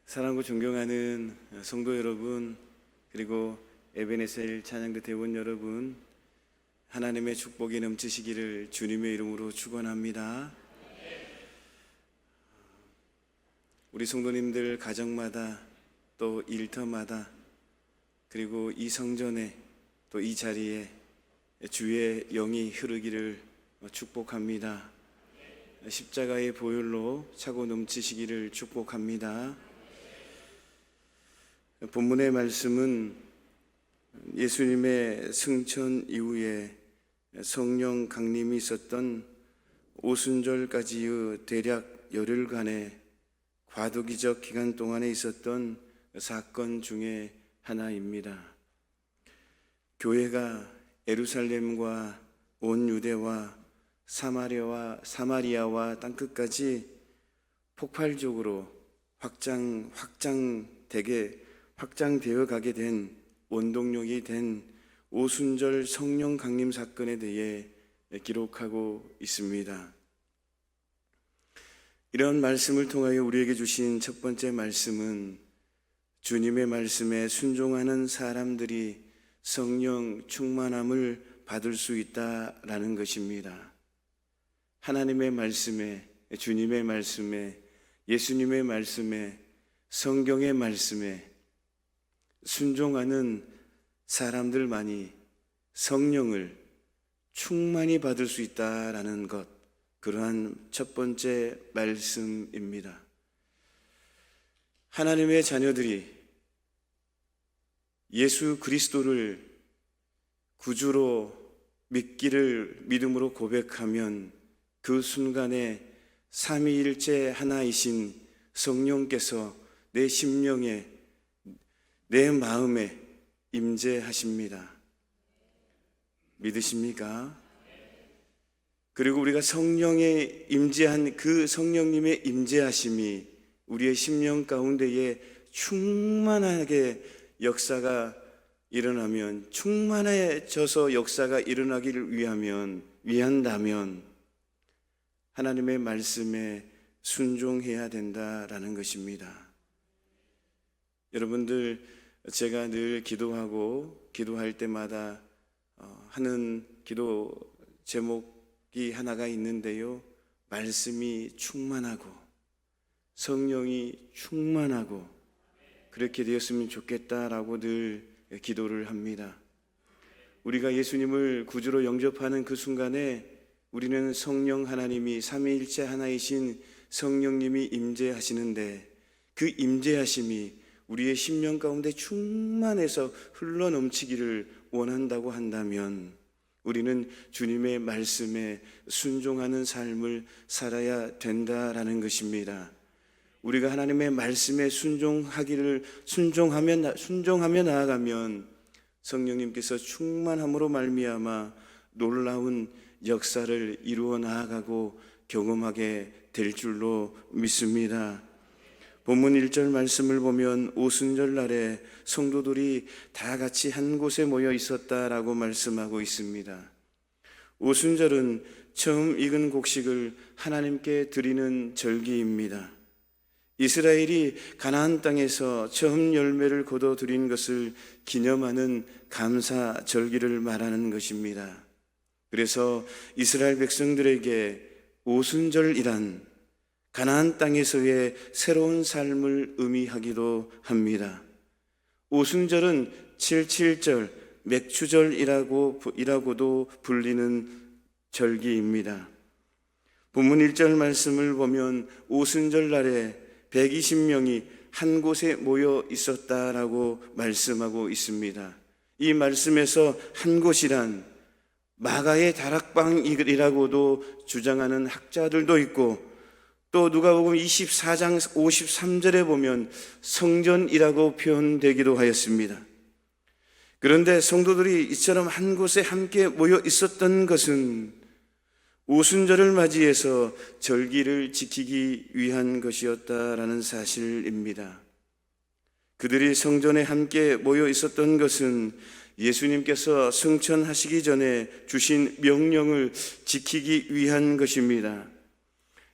사랑하고 존경하는 성도 여러분, 그리고 에베네셀 찬양대 대원 여러분, 하나님의 축복이 넘치시기를 주님의 이름으로 축원합니다. 우리 성도님들 가정마다, 또 일터마다, 그리고 이 성전에, 또 이 자리에 주의 영이 흐르기를 축복합니다. 십자가의 보혈로 차고 넘치시기를 축복합니다. 본문의 말씀은 예수님의 승천 이후에 성령 강림이 있었던 오순절까지의 대략 열흘간의 과도기적 기간 동안에 있었던 사건 중에 하나입니다. 교회가 예루살렘과 온 유대와 사마리아와 땅끝까지 폭발적으로 확장되어 가게 된 원동력이 된 오순절 성령 강림 사건에 대해 기록하고 있습니다. 이런 말씀을 통하여 우리에게 주신 첫 번째 말씀은 주님의 말씀에 순종하는 사람들이 성령 충만함을 받을 수 있다라는 것입니다. 하나님의 말씀에, 주님의 말씀에, 예수님의 말씀에, 성경의 말씀에 순종하는 사람들만이 성령을 충만히 받을 수 있다라는 것, 그러한 첫 번째 말씀입니다. 하나님의 자녀들이 예수 그리스도를 구주로 믿음으로 고백하면 그 순간에 삼위일체 하나이신 성령께서 내 심령에, 내 마음에 임재하십니다. 믿으십니까? 그리고 우리가 성령에 임재한 그 성령님의 임재하심이 우리의 심령 가운데에 충만하게 역사가 일어나면, 충만해져서 역사가 일어나기를 위한다면 하나님의 말씀에 순종해야 된다라는 것입니다. 여러분들, 제가 늘 기도할 때마다 하는 기도 제목이 하나가 있는데요, 말씀이 충만하고 성령이 충만하고 그렇게 되었으면 좋겠다라고 늘 기도를 합니다. 우리가 예수님을 구주로 영접하는 그 순간에 우리는 성령 하나님이, 삼위일체 하나이신 성령님이 임재하시는데, 그 임재하심이 우리의 심령 가운데 충만해서 흘러넘치기를 원한다고 한다면 우리는 주님의 말씀에 순종하는 삶을 살아야 된다라는 것입니다. 우리가 하나님의 말씀에 순종하며 나아가면 성령님께서 충만함으로 말미암아 놀라운 역사를 이루어 나아가고 경험하게 될 줄로 믿습니다. 본문 1절 말씀을 보면 오순절 날에 성도들이 다 같이 한 곳에 모여 있었다라고 말씀하고 있습니다. 오순절은 처음 익은 곡식을 하나님께 드리는 절기입니다. 이스라엘이 가나안 땅에서 처음 열매를 거둬들인 것을 기념하는 감사 절기를 말하는 것입니다. 그래서 이스라엘 백성들에게 오순절이란 가나안 땅에서의 새로운 삶을 의미하기도 합니다. 오순절은 77절, 맥추절이라고도 불리는 절기입니다. 본문 1절 말씀을 보면 오순절 날에 120명이 한 곳에 모여 있었다라고 말씀하고 있습니다. 이 말씀에서 한 곳이란 마가의 다락방이라고도 주장하는 학자들도 있고, 또 누가복음 24장 53절에 보면 성전이라고 표현되기도 하였습니다. 그런데 성도들이 이처럼 한 곳에 함께 모여 있었던 것은 오순절을 맞이해서 절기를 지키기 위한 것이었다라는 사실입니다. 그들이 성전에 함께 모여 있었던 것은 예수님께서 승천하시기 전에 주신 명령을 지키기 위한 것입니다.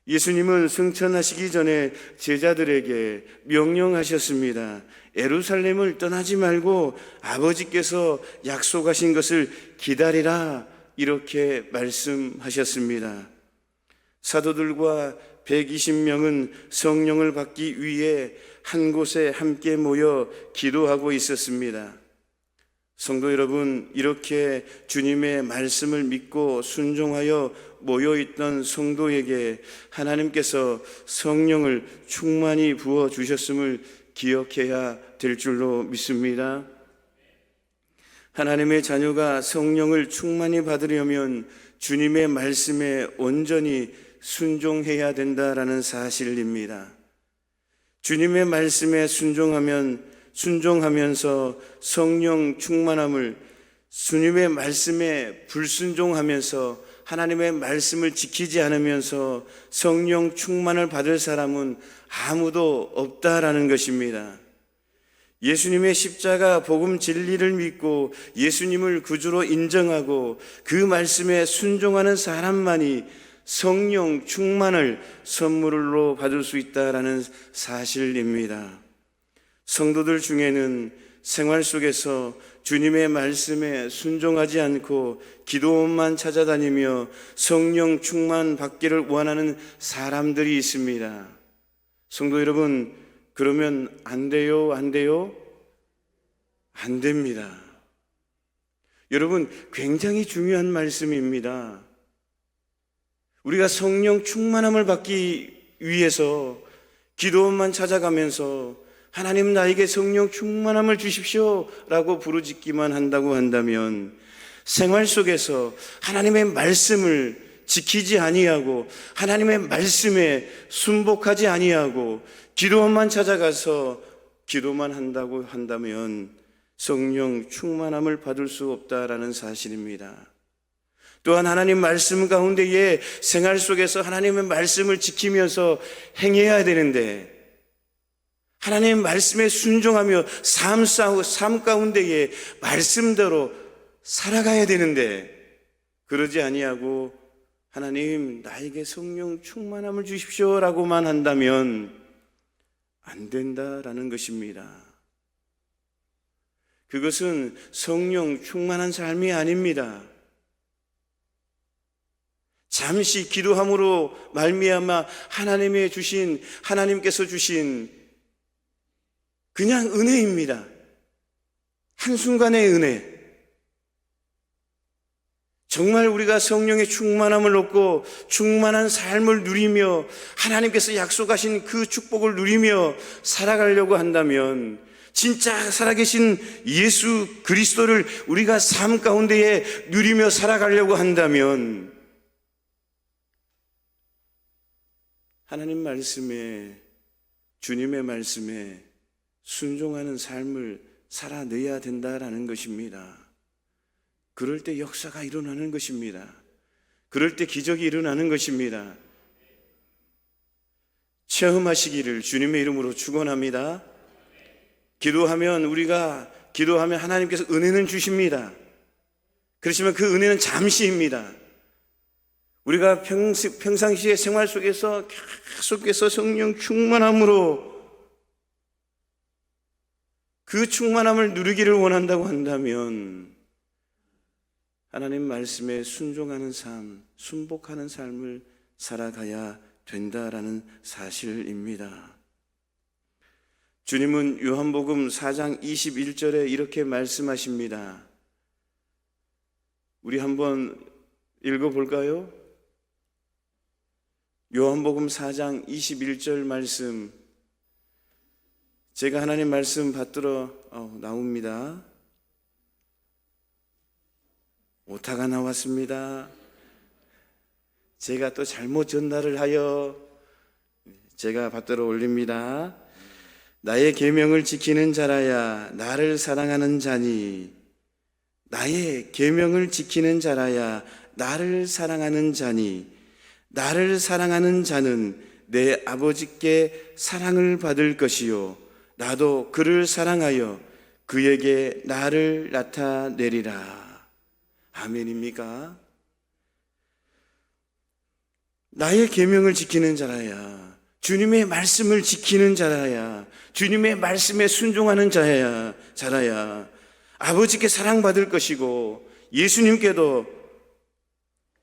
예수님은 승천하시기 전에 제자들에게 명령하셨습니다. 예루살렘을 떠나지 말고 아버지께서 약속하신 것을 기다리라, 이렇게 말씀하셨습니다. 사도들과 120명은 성령을 받기 위해 한 곳에 함께 모여 기도하고 있었습니다. 성도 여러분, 이렇게 주님의 말씀을 믿고 순종하여 모여있던 성도에게 하나님께서 성령을 충만히 부어주셨음을 기억해야 될 줄로 믿습니다. 하나님의 자녀가 성령을 충만히 받으려면 주님의 말씀에 온전히 순종해야 된다라는 사실입니다. 주님의 말씀에 순종하면서 성령 충만함을, 주님의 말씀에 불순종하면서 하나님의 말씀을 지키지 않으면서 성령 충만을 받을 사람은 아무도 없다라는 것입니다. 예수님의 십자가 복음 진리를 믿고 예수님을 구주로 인정하고 그 말씀에 순종하는 사람만이 성령 충만을 선물로 받을 수 있다라는 사실입니다. 성도들 중에는 생활 속에서 주님의 말씀에 순종하지 않고 기도원만 찾아다니며 성령 충만 받기를 원하는 사람들이 있습니다. 성도 여러분, 그러면 안 돼요? 안 돼요? 안 됩니다. 여러분, 굉장히 중요한 말씀입니다. 우리가 성령 충만함을 받기 위해서 기도원만 찾아가면서 하나님 나에게 성령 충만함을 주십시오 라고 부르짖기만 한다고 한다면 생활 속에서 하나님의 말씀을 지키지 아니하고 하나님의 말씀에 순복하지 아니하고 기도원만 찾아가서 기도만 한다고 한다면 성령 충만함을 받을 수 없다라는 사실입니다. 또한 하나님 말씀 가운데에 생활 속에서 하나님의 말씀을 지키면서 행해야 되는데, 하나님의 말씀에 순종하며 삶 가운데에 말씀대로 살아가야 되는데, 그러지 아니하고 하나님 나에게 성령 충만함을 주십시오 라고만 한다면 안 된다라는 것입니다. 그것은 성령 충만한 삶이 아닙니다. 잠시 기도함으로 말미암아 하나님께서 주신 그냥 은혜입니다. 한순간의 은혜. 정말 우리가 성령의 충만함을 얻고 충만한 삶을 누리며 하나님께서 약속하신 그 축복을 누리며 살아가려고 한다면, 진짜 살아계신 예수 그리스도를 우리가 삶 가운데에 누리며 살아가려고 한다면 하나님 말씀에, 주님의 말씀에 순종하는 삶을 살아내야 된다라는 것입니다. 그럴 때 역사가 일어나는 것입니다. 그럴 때 기적이 일어나는 것입니다. 체험하시기를 주님의 이름으로 축원합니다. 기도하면 하나님께서 은혜는 주십니다. 그렇지만 그 은혜는 잠시입니다. 우리가 평상시의 생활 속에서 계속해서 성령 충만함으로 그 충만함을 누리기를 원한다고 한다면 하나님 말씀에 순종하는 삶, 순복하는 삶을 살아가야 된다라는 사실입니다. 주님은 요한복음 4장 21절에 이렇게 말씀하십니다. 우리 한번 읽어볼까요? 요한복음 4장 21절 말씀, 제가 하나님 말씀 받들어 나옵니다. 오타가 나왔습니다. 제가 또 잘못 전달을 하여 제가 받들어 올립니다. 나의 계명을 지키는 자라야 나를 사랑하는 자니, 나의 계명을 지키는 자라야 나를 사랑하는 자니, 나를 사랑하는 자는 내 아버지께 사랑을 받을 것이요 나도 그를 사랑하여 그에게 나를 나타내리라. 아멘입니까? 나의 계명을 지키는 자라야, 주님의 말씀을 지키는 자라야, 주님의 말씀에 순종하는 자라야 아버지께 사랑받을 것이고 예수님께도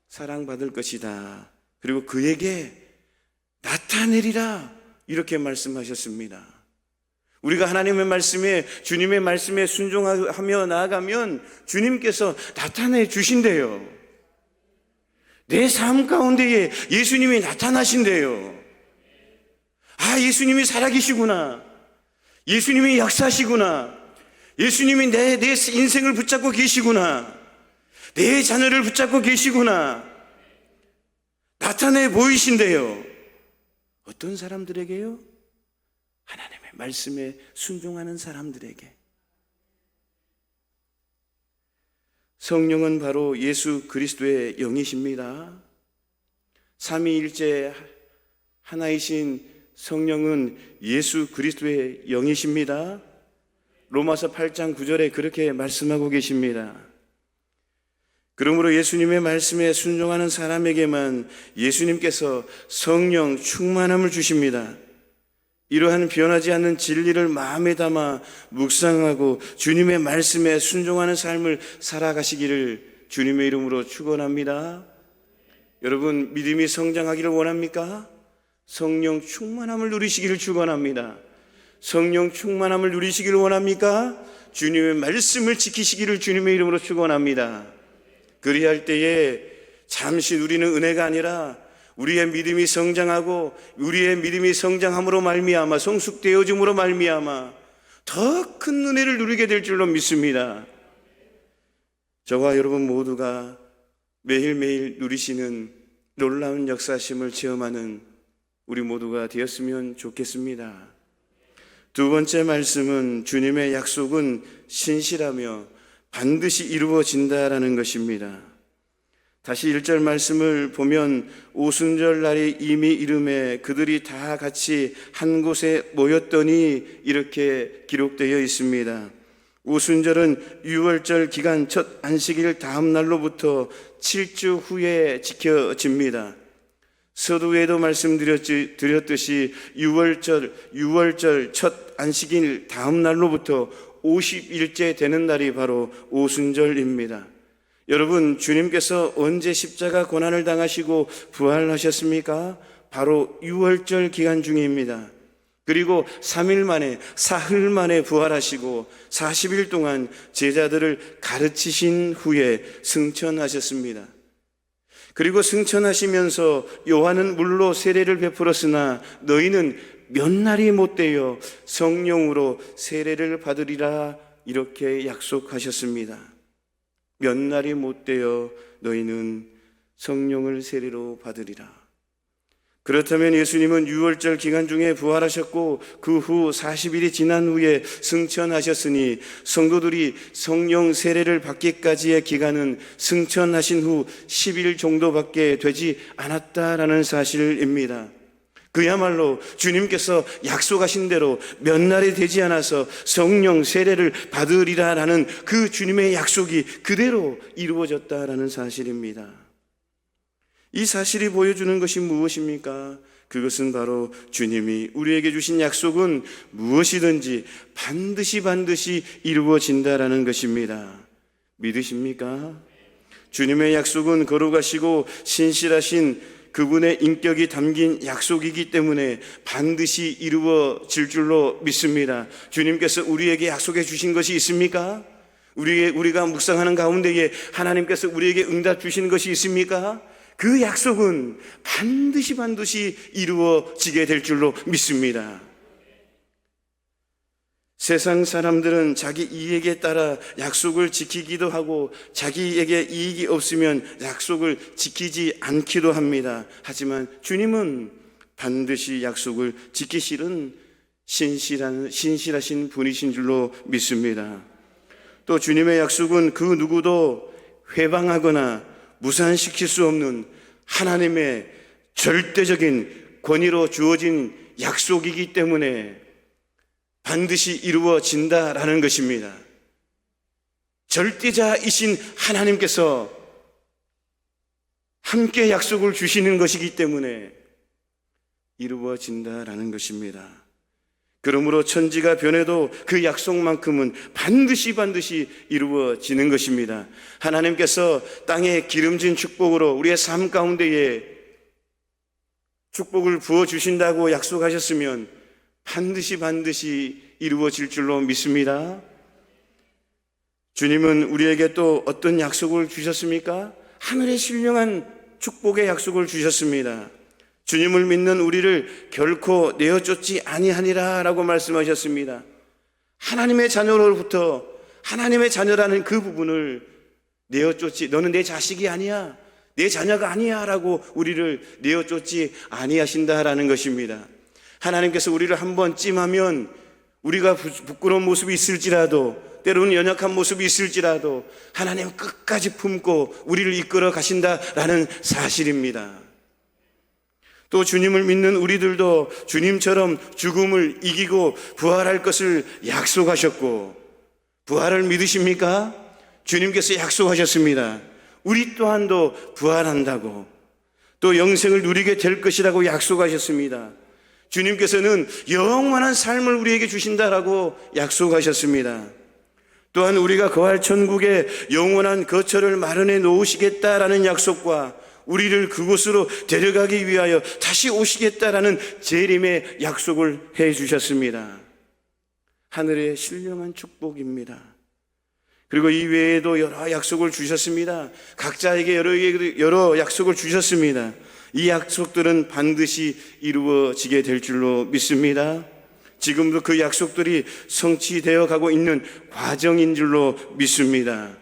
사랑받을 것이다. 그리고 그에게 나타내리라, 이렇게 말씀하셨습니다. 우리가 하나님의 말씀에, 주님의 말씀에 순종하며 나아가면 주님께서 나타내 주신대요. 내 삶 가운데에 예수님이 나타나신대요. 아, 예수님이 살아계시구나. 예수님이 역사하시구나. 예수님이 내 인생을 붙잡고 계시구나. 내 자녀를 붙잡고 계시구나. 나타내 보이신대요. 어떤 사람들에게요? 하나님의 말씀에 순종하는 사람들에게. 성령은 바로 예수 그리스도의 영이십니다. 삼위일체 하나이신 성령은 예수 그리스도의 영이십니다. 로마서 8장 9절에 그렇게 말씀하고 계십니다. 그러므로 예수님의 말씀에 순종하는 사람에게만 예수님께서 성령 충만함을 주십니다. 이러한 변하지 않는 진리를 마음에 담아 묵상하고 주님의 말씀에 순종하는 삶을 살아가시기를 주님의 이름으로 축원합니다. 여러분, 믿음이 성장하기를 원합니까? 성령 충만함을 누리시기를 축원합니다. 성령 충만함을 누리시기를 원합니까? 주님의 말씀을 지키시기를 주님의 이름으로 축원합니다. 그리할 때에 잠시 누리는 은혜가 아니라 우리의 믿음이 성장하고 우리의 믿음이 성장함으로 말미암아, 성숙되어짐으로 말미암아 더 큰 은혜를 누리게 될 줄로 믿습니다. 저와 여러분 모두가 매일매일 누리시는 놀라운 역사심을 체험하는 우리 모두가 되었으면 좋겠습니다. 두 번째 말씀은 주님의 약속은 신실하며 반드시 이루어진다라는 것입니다. 다시 1절 말씀을 보면 오순절 날이 이미 이름에 그들이 다 같이 한 곳에 모였더니 이렇게 기록되어 있습니다. 오순절은 유월절 기간 첫 안식일 다음 날로부터 7주 후에 지켜집니다. 서두에도 말씀드렸듯이 유월절 첫 안식일 다음 날로부터 50일째 되는 날이 바로 오순절입니다. 여러분, 주님께서 언제 십자가 고난을 당하시고 부활하셨습니까? 바로 유월절 기간 중입니다. 그리고 3일 만에, 사흘 만에 부활하시고 40일 동안 제자들을 가르치신 후에 승천하셨습니다. 그리고 승천하시면서 요한은 물로 세례를 베풀었으나 너희는 몇 날이 못되어 성령으로 세례를 받으리라, 이렇게 약속하셨습니다. 몇 날이 못되어 너희는 성령을 세례로 받으리라. 그렇다면 예수님은 유월절 기간 중에 부활하셨고 그 후 40일이 지난 후에 승천하셨으니 성도들이 성령 세례를 받기까지의 기간은 승천하신 후 10일 정도밖에 되지 않았다라는 사실입니다. 그야말로 주님께서 약속하신 대로 몇 날이 되지 않아서 성령 세례를 받으리라라는 그 주님의 약속이 그대로 이루어졌다라는 사실입니다. 이 사실이 보여주는 것이 무엇입니까? 그것은 바로 주님이 우리에게 주신 약속은 무엇이든지 반드시 이루어진다라는 것입니다. 믿으십니까? 주님의 약속은 거룩하시고 신실하신 그분의 인격이 담긴 약속이기 때문에 반드시 이루어질 줄로 믿습니다. 주님께서 우리에게 약속해 주신 것이 있습니까? 우리가 묵상하는 가운데에 하나님께서 우리에게 응답 주시는 것이 있습니까? 그 약속은 반드시 이루어지게 될 줄로 믿습니다. 세상 사람들은 자기 이익에 따라 약속을 지키기도 하고 자기에게 이익이 없으면 약속을 지키지 않기도 합니다. 하지만 주님은 반드시 약속을 지키시는 신실하신 분이신 줄로 믿습니다. 또 주님의 약속은 그 누구도 회방하거나 무산시킬 수 없는 하나님의 절대적인 권위로 주어진 약속이기 때문에 반드시 이루어진다라는 것입니다. 절대자이신 하나님께서 함께 약속을 주시는 것이기 때문에 이루어진다라는 것입니다. 그러므로 천지가 변해도 그 약속만큼은 반드시 이루어지는 것입니다. 하나님께서 땅에 기름진 축복으로 우리의 삶 가운데에 축복을 부어주신다고 약속하셨으면 반드시 이루어질 줄로 믿습니다. 주님은 우리에게 또 어떤 약속을 주셨습니까? 하늘의 신령한 축복의 약속을 주셨습니다. 주님을 믿는 우리를 결코 내어쫓지 아니하니라 라고 말씀하셨습니다. 하나님의 자녀로부터 하나님의 자녀라는 그 부분을 내어쫓지, 너는 내 자식이 아니야, 내 자녀가 아니야 라고 우리를 내어쫓지 아니하신다라는 것입니다. 하나님께서 우리를 한번 찜하면 우리가 부끄러운 모습이 있을지라도, 때로는 연약한 모습이 있을지라도 하나님 끝까지 품고 우리를 이끌어 가신다라는 사실입니다. 또 주님을 믿는 우리들도 주님처럼 죽음을 이기고 부활할 것을 약속하셨고, 부활을 믿으십니까? 주님께서 약속하셨습니다. 우리 또한도 부활한다고, 또 영생을 누리게 될 것이라고 약속하셨습니다. 주님께서는 영원한 삶을 우리에게 주신다라고 약속하셨습니다. 또한 우리가 거할 천국에 영원한 거처를 마련해 놓으시겠다라는 약속과 우리를 그곳으로 데려가기 위하여 다시 오시겠다라는 재림의 약속을 해 주셨습니다. 하늘의 신령한 축복입니다. 그리고 이 외에도 여러 약속을 주셨습니다. 각자에게 여러 약속을 주셨습니다. 이 약속들은 반드시 이루어지게 될 줄로 믿습니다. 지금도 그 약속들이 성취되어 가고 있는 과정인 줄로 믿습니다.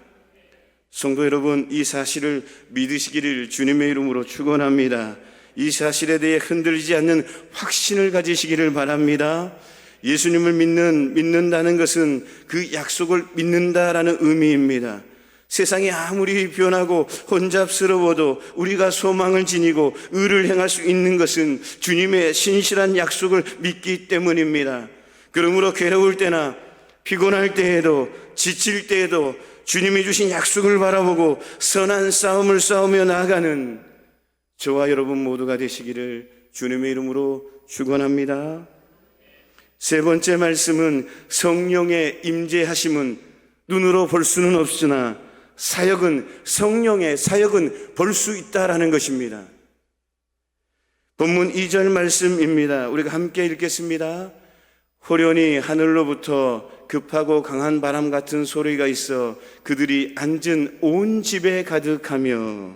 성도 여러분, 이 사실을 믿으시기를 주님의 이름으로 축원합니다. 이 사실에 대해 흔들리지 않는 확신을 가지시기를 바랍니다. 예수님을 믿는다는 것은 그 약속을 믿는다라는 의미입니다. 세상이 아무리 변하고 혼잡스러워도 우리가 소망을 지니고 의를 행할 수 있는 것은 주님의 신실한 약속을 믿기 때문입니다. 그러므로 괴로울 때나 피곤할 때에도 지칠 때에도 주님이 주신 약속을 바라보고 선한 싸움을 싸우며 나아가는 저와 여러분 모두가 되시기를 주님의 이름으로 축원합니다. 세 번째 말씀은 성령의 임재하심은 눈으로 볼 수는 없으나 성령의 사역은 볼 수 있다라는 것입니다. 본문 2절 말씀입니다. 우리가 함께 읽겠습니다. 호련히 하늘로부터 급하고 강한 바람 같은 소리가 있어 그들이 앉은 온 집에 가득하며.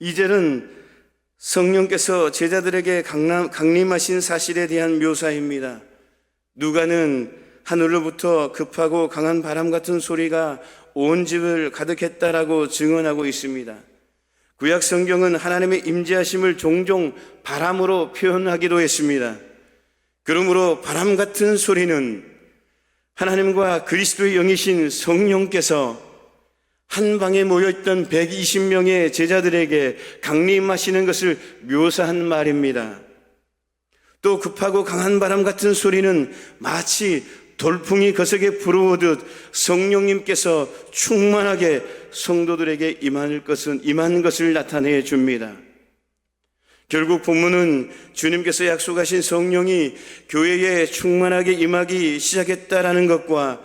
2절은 성령께서 제자들에게 강림하신 사실에 대한 묘사입니다. 누가는 하늘로부터 급하고 강한 바람 같은 소리가 온 집을 가득했다라고 증언하고 있습니다. 구약 성경은 하나님의 임재하심을 종종 바람으로 표현하기도 했습니다. 그러므로 바람 같은 소리는 하나님과 그리스도의 영이신 성령께서 한 방에 모여있던 120명의 제자들에게 강림하시는 것을 묘사한 말입니다. 또 급하고 강한 바람 같은 소리는 마치 돌풍이 거세게 불어오듯 성령님께서 충만하게 성도들에게 임한 것을 나타내 줍니다. 결국 본문은 주님께서 약속하신 성령이 교회에 충만하게 임하기 시작했다라는 것과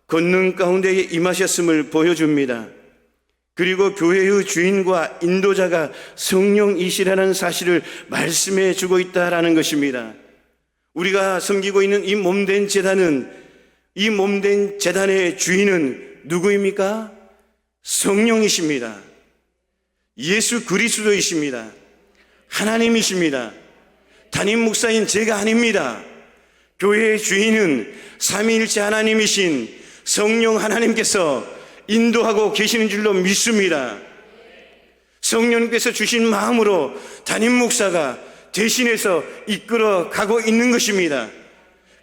권능 가운데에 임하셨음을 보여줍니다. 그리고 교회의 주인과 인도자가 성령이시라는 사실을 말씀해 주고 있다라는 것입니다. 우리가 섬기고 있는 이 몸된 재단의 주인은 누구입니까? 성령이십니다. 예수 그리스도이십니다. 하나님이십니다. 담임 목사인 제가 아닙니다. 교회의 주인은 삼위일체 하나님이신 성령 하나님께서 인도하고 계시는 줄로 믿습니다. 성령님께서 주신 마음으로 담임 목사가 대신해서 이끌어 가고 있는 것입니다.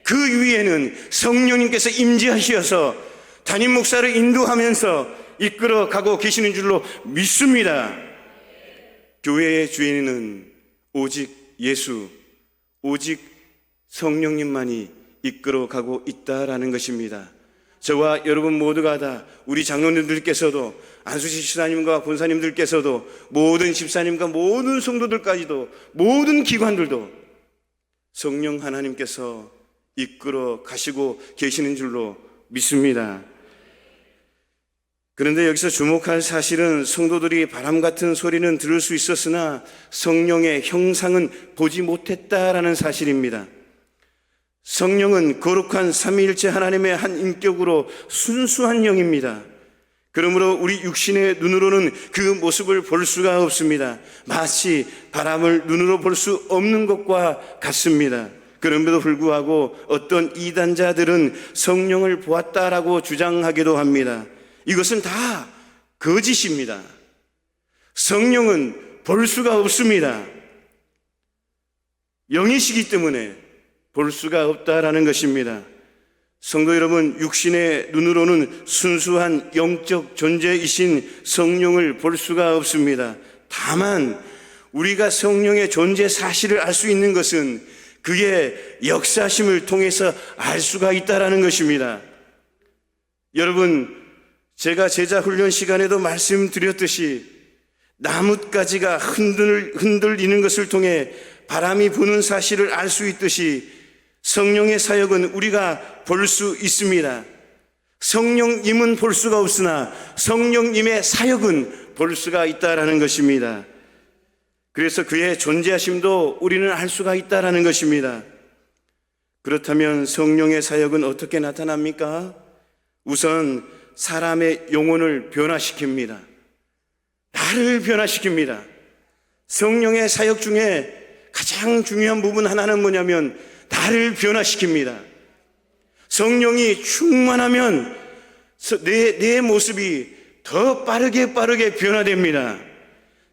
그 위에는 성령님께서 임재하셔서 담임 목사를 인도하면서 이끌어 가고 계시는 줄로 믿습니다. 교회의 주인은 오직 예수, 오직 성령님만이 이끌어 가고 있다라는 것입니다. 저와 여러분 모두가 다, 우리 장로님들께서도, 안수시 시사님과 권사님들께서도, 모든 집사님과 모든 성도들까지도, 모든 기관들도 성령 하나님께서 이끌어 가시고 계시는 줄로 믿습니다. 그런데 여기서 주목할 사실은, 성도들이 바람 같은 소리는 들을 수 있었으나 성령의 형상은 보지 못했다라는 사실입니다. 성령은 거룩한 삼위일체 하나님의 한 인격으로 순수한 영입니다. 그러므로 우리 육신의 눈으로는 그 모습을 볼 수가 없습니다. 마치 바람을 눈으로 볼 수 없는 것과 같습니다. 그럼에도 불구하고 어떤 이단자들은 성령을 보았다라고 주장하기도 합니다. 이것은 다 거짓입니다. 성령은 볼 수가 없습니다. 영이시기 때문에 볼 수가 없다라는 것입니다. 성도 여러분, 육신의 눈으로는 순수한 영적 존재이신 성령을 볼 수가 없습니다. 다만 우리가 성령의 존재 사실을 알 수 있는 것은 그의 역사심을 통해서 알 수가 있다라는 것입니다. 여러분, 제가 제자 훈련 시간에도 말씀드렸듯이 나뭇가지가 흔들리는 것을 통해 바람이 부는 사실을 알 수 있듯이 성령의 사역은 우리가 볼 수 있습니다. 성령님은 볼 수가 없으나 성령님의 사역은 볼 수가 있다라는 것입니다. 그래서 그의 존재하심도 우리는 알 수가 있다라는 것입니다. 그렇다면 성령의 사역은 어떻게 나타납니까? 우선 사람의 영혼을 변화시킵니다. 나를 변화시킵니다. 성령의 사역 중에 가장 중요한 부분 하나는 뭐냐면 나를 변화시킵니다. 성령이 충만하면 내 모습이 더 빠르게 변화됩니다.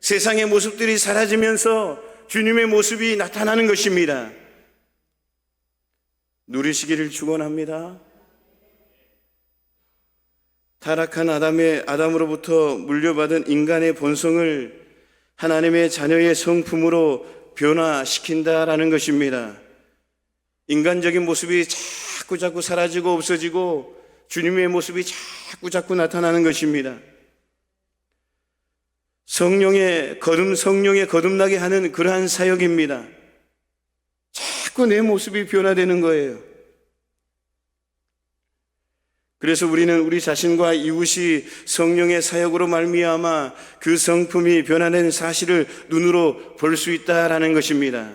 세상의 모습들이 사라지면서 주님의 모습이 나타나는 것입니다. 누리시기를 축원합니다. 타락한 아담으로부터 물려받은 인간의 본성을 하나님의 자녀의 성품으로 변화시킨다라는 것입니다. 인간적인 모습이 자꾸 사라지고 없어지고 주님의 모습이 자꾸 나타나는 것입니다. 성령의 거듭나게 하는 그러한 사역입니다. 자꾸 내 모습이 변화되는 거예요. 그래서 우리는 우리 자신과 이웃이 성령의 사역으로 말미암아 그 성품이 변화된 사실을 눈으로 볼 수 있다라는 것입니다.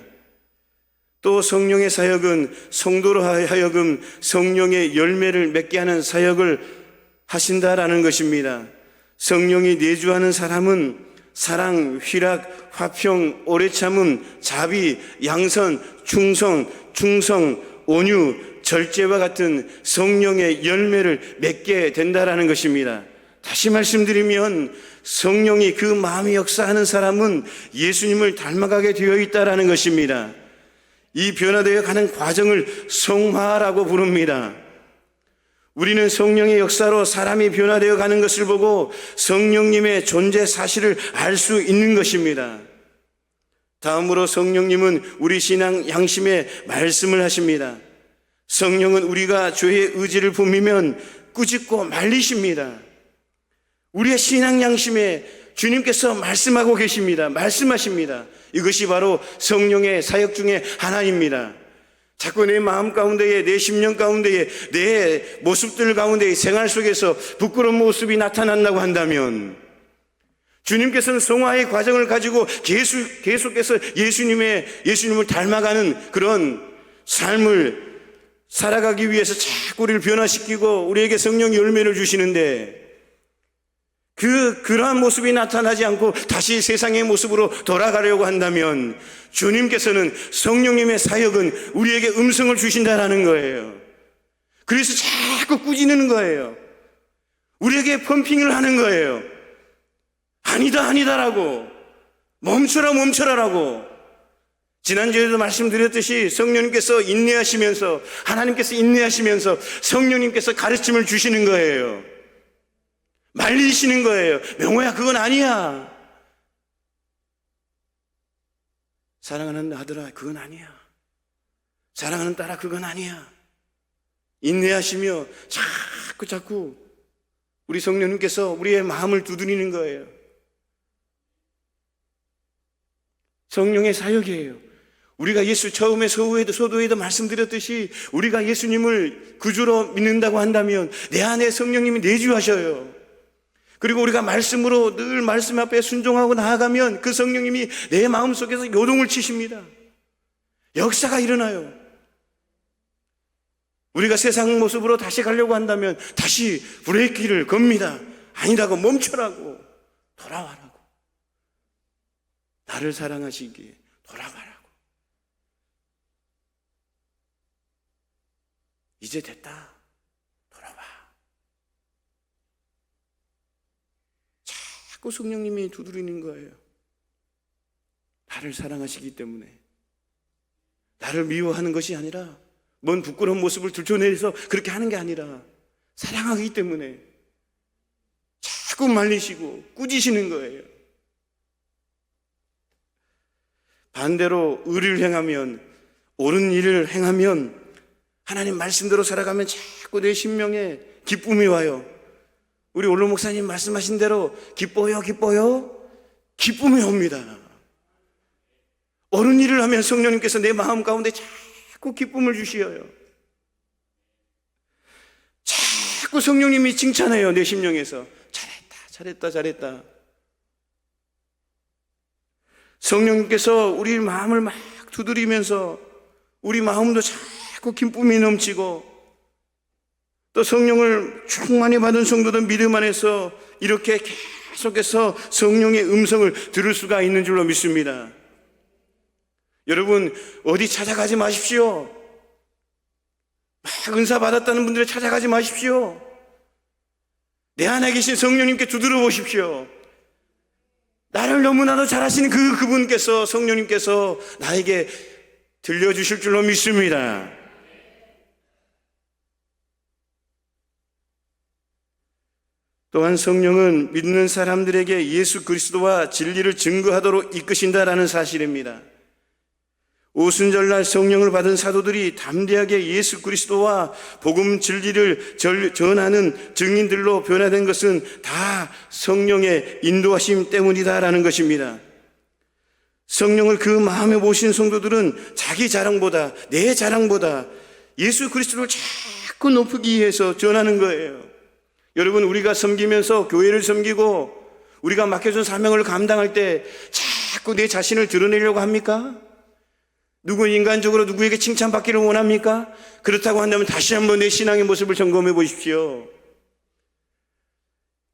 또 성령의 사역은 성도로 하여금 성령의 열매를 맺게 하는 사역을 하신다라는 것입니다. 성령이 내주하는 사람은 사랑, 희락, 화평, 오래 참음, 자비, 양선, 충성, 온유, 절제와 같은 성령의 열매를 맺게 된다라는 것입니다. 다시 말씀드리면 성령이 그 마음의 역사하는 사람은 예수님을 닮아가게 되어 있다라는 것입니다. 이 변화되어 가는 과정을 성화라고 부릅니다. 우리는 성령의 역사로 사람이 변화되어 가는 것을 보고 성령님의 존재 사실을 알 수 있는 것입니다. 다음으로 성령님은 우리 신앙 양심에 말씀을 하십니다. 성령은 우리가 죄의 의지를 붐비면 꾸짖고 말리십니다. 우리의 신앙 양심에 주님께서 말씀하고 계십니다. 말씀하십니다. 이것이 바로 성령의 사역 중에 하나입니다. 자꾸 내 마음 가운데에, 내 심령 가운데에, 내 모습들 가운데에 생활 속에서 부끄러운 모습이 나타난다고 한다면 주님께서는 성화의 과정을 가지고 계속해서 예수님을 닮아가는 그런 삶을 살아가기 위해서 자꾸 우리를 변화시키고 우리에게 성령의 열매를 주시는데 그러한 모습이 나타나지 않고 다시 세상의 모습으로 돌아가려고 한다면 주님께서는 성령님의 사역은 우리에게 음성을 주신다라는 거예요. 그래서 자꾸 꾸짖는 거예요. 우리에게 펌핑을 하는 거예요. 아니다라고, 멈춰라라고. 지난주에도 말씀드렸듯이 성령님께서 인내하시면서, 하나님께서 인내하시면서 성령님께서 가르침을 주시는 거예요. 말리시는 거예요. 명호야, 그건 아니야. 사랑하는 아들아, 그건 아니야. 사랑하는 딸아, 그건 아니야. 인내하시며 자꾸 우리 성령님께서 우리의 마음을 두드리는 거예요. 성령의 사역이에요. 우리가 예수 처음에 소도에도 말씀드렸듯이 우리가 예수님을 구주로 믿는다고 한다면 내 안에 성령님이 내주하셔요. 그리고 우리가 말씀으로 늘 말씀 앞에 순종하고 나아가면 그 성령님이 내 마음속에서 요동을 치십니다. 역사가 일어나요. 우리가 세상 모습으로 다시 가려고 한다면 다시 브레이크를 겁니다. 아니라고, 멈춰라고, 돌아와라고, 나를 사랑하시기에 돌아와라고. 이제 됐다, 돌아와. 자꾸 성령님이 두드리는 거예요. 나를 사랑하시기 때문에. 나를 미워하는 것이 아니라, 뭔 부끄러운 모습을 들춰내서 그렇게 하는 게 아니라 사랑하기 때문에 자꾸 말리시고 꾸짖으시는 거예요. 반대로 의를 행하면, 옳은 일을 행하면, 하나님 말씀대로 살아가면 자꾸 내 심령에 기쁨이 와요. 우리 올로 목사님 말씀하신 대로 기뻐요, 기뻐요? 기쁨이 옵니다. 옳은 일을 하면 성령님께서 내 마음 가운데 자꾸 기쁨을 주시어요. 자꾸 성령님이 칭찬해요. 내 심령에서 잘했다. 성령님께서 우리 마음을 막 두드리면서 우리 마음도 자꾸 기쁨이 넘치고, 또 성령을 충만히 받은 성도들 믿음 안에서 이렇게 계속해서 성령의 음성을 들을 수가 있는 줄로 믿습니다. 여러분, 어디 찾아가지 마십시오. 막 은사 받았다는 분들을 찾아가지 마십시오. 내 안에 계신 성령님께 두드려 보십시오. 나를 너무나도 잘 아시는 그분께서, 성령님께서 나에게 들려주실 줄로 믿습니다. 또한 성령은 믿는 사람들에게 예수 그리스도와 진리를 증거하도록 이끄신다라는 사실입니다. 오순절날 성령을 받은 사도들이 담대하게 예수 그리스도와 복음 진리를 전하는 증인들로 변화된 것은 다 성령의 인도하심 때문이다라는 것입니다. 성령을 그 마음에 모신 성도들은 자기 자랑보다, 내 자랑보다 예수 그리스도를 자꾸 높이기 위해서 전하는 거예요. 여러분, 우리가 섬기면서, 교회를 섬기고 우리가 맡겨준 사명을 감당할 때 자꾸 내 자신을 드러내려고 합니까? 누구 인간적으로 누구에게 칭찬받기를 원합니까? 그렇다고 한다면 다시 한번 내 신앙의 모습을 점검해 보십시오.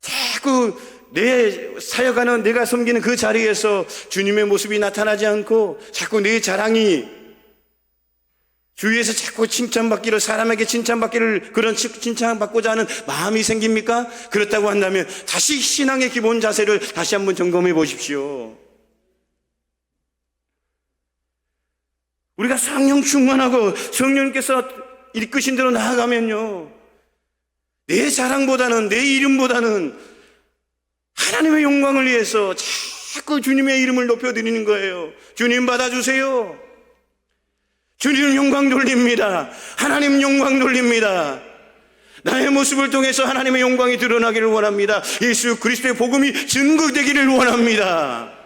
자꾸 내 사역하는, 내가 섬기는 그 자리에서 주님의 모습이 나타나지 않고 자꾸 내 자랑이 주위에서 자꾸 칭찬받기를, 사람에게 칭찬받기를, 그런 칭찬받고자 하는 마음이 생깁니까? 그렇다고 한다면 다시 신앙의 기본 자세를 다시 한번 점검해 보십시오. 우리가 성령 충만하고 성령님께서 이끄신 대로 나아가면요, 내 자랑보다는, 내 이름보다는 하나님의 영광을 위해서 자꾸 주님의 이름을 높여드리는 거예요. 주님 받아주세요. 주님 영광 돌립니다. 하나님 영광 돌립니다. 나의 모습을 통해서 하나님의 영광이 드러나기를 원합니다. 예수 그리스도의 복음이 증거되기를 원합니다.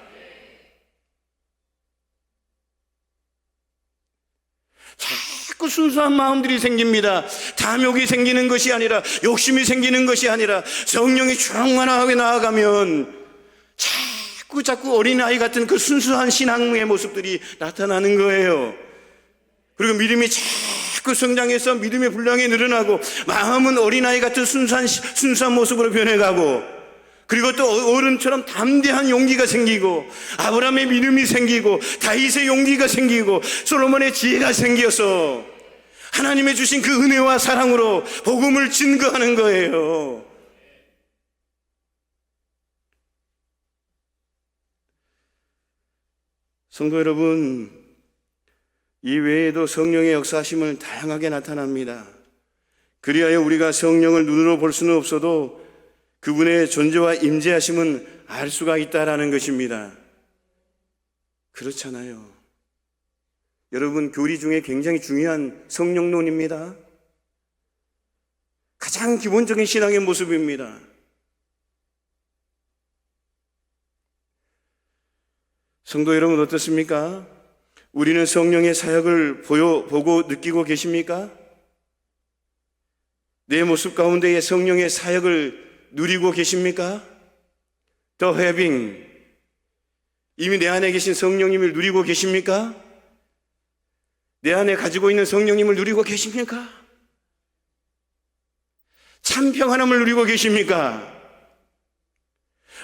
자꾸 순수한 마음들이 생깁니다. 탐욕이 생기는 것이 아니라, 욕심이 생기는 것이 아니라, 성령이 충만하게 나아가면 자꾸 어린아이 같은 그 순수한 신앙의 모습들이 나타나는 거예요. 그리고 믿음이 자꾸 성장해서 믿음의 분량이 늘어나고, 마음은 어린아이 같은 순수한 모습으로 변해가고, 그리고 또 어른처럼 담대한 용기가 생기고, 아브라함의 믿음이 생기고, 다윗의 용기가 생기고, 솔로몬의 지혜가 생겨서 하나님의 주신 그 은혜와 사랑으로 복음을 증거하는 거예요. 성도 여러분, 이 외에도 성령의 역사하심은 다양하게 나타납니다. 그리하여 우리가 성령을 눈으로 볼 수는 없어도 그분의 존재와 임재하심은 알 수가 있다라는 것입니다. 그렇잖아요. 여러분, 교리 중에 굉장히 중요한 성령론입니다. 가장 기본적인 신앙의 모습입니다. 성도 여러분, 어떻습니까? 우리는 성령의 사역을 보고 느끼고 계십니까? 내 모습 가운데에 성령의 사역을 누리고 계십니까? The having, 이미 내 안에 계신 성령님을 누리고 계십니까? 내 안에 가지고 있는 성령님을 누리고 계십니까? 참 평안함을 누리고 계십니까?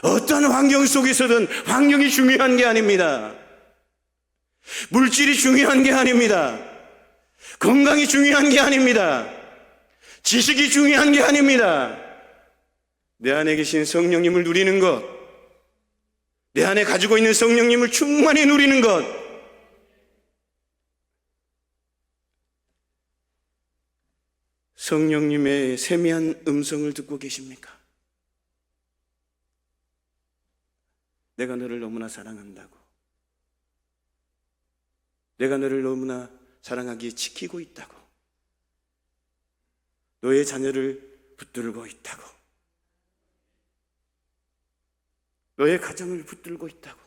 어떤 환경 속에서든 환경이 중요한 게 아닙니다. 물질이 중요한 게 아닙니다. 건강이 중요한 게 아닙니다. 지식이 중요한 게 아닙니다. 내 안에 계신 성령님을 누리는 것, 내 안에 가지고 있는 성령님을 충만히 누리는 것, 성령님의 세미한 음성을 듣고 계십니까? 내가 너를 너무나 사랑한다고, 내가 너를 너무나 사랑하기에 지키고 있다고, 너의 자녀를 붙들고 있다고, 너의 가정을 붙들고 있다고,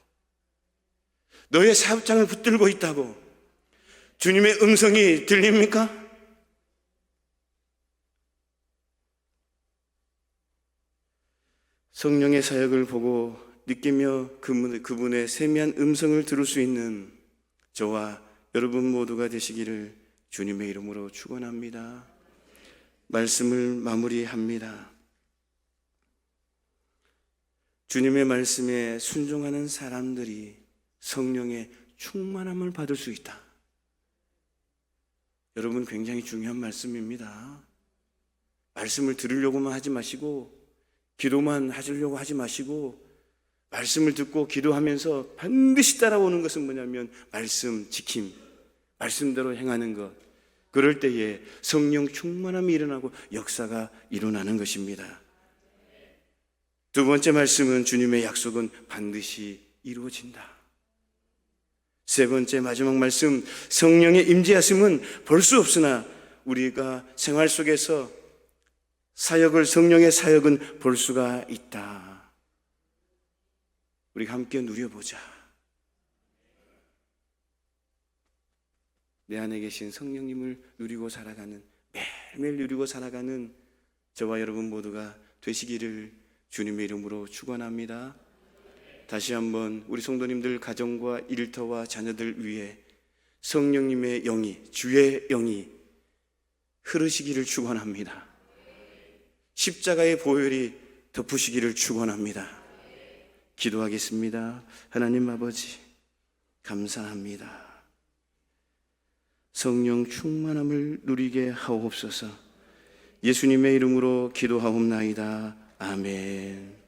너의 사업장을 붙들고 있다고 주님의 음성이 들립니까? 성령의 사역을 보고 느끼며 그분의 세미한 음성을 들을 수 있는 저와 여러분 모두가 되시기를 주님의 이름으로 축원합니다. 말씀을 마무리합니다. 주님의 말씀에 순종하는 사람들이 성령의 충만함을 받을 수 있다. 여러분, 굉장히 중요한 말씀입니다. 말씀을 들으려고만 하지 마시고, 기도만 하시려고 하지 마시고, 말씀을 듣고 기도하면서 반드시 따라오는 것은 뭐냐면 말씀 지킴, 말씀대로 행하는 것. 그럴 때에 성령 충만함이 일어나고 역사가 일어나는 것입니다. 두 번째 말씀은 주님의 약속은 반드시 이루어진다. 세 번째 마지막 말씀, 성령의 임재하심은 볼 수 없으나 우리가 생활 속에서 성령의 사역은 볼 수가 있다. 우리가 함께 누려보자. 내 안에 계신 성령님을 누리고 살아가는, 매일매일 누리고 살아가는 저와 여러분 모두가 되시기를 주님의 이름으로 축원합니다. 다시 한번 우리 성도님들 가정과 일터와 자녀들 위해 성령님의 영이, 주의 영이 흐르시기를 축원합니다. 십자가의 보혈이 덮으시기를 축원합니다. 기도하겠습니다. 하나님 아버지, 감사합니다. 성령 충만함을 누리게 하옵소서. 예수님의 이름으로 기도하옵나이다. 아멘.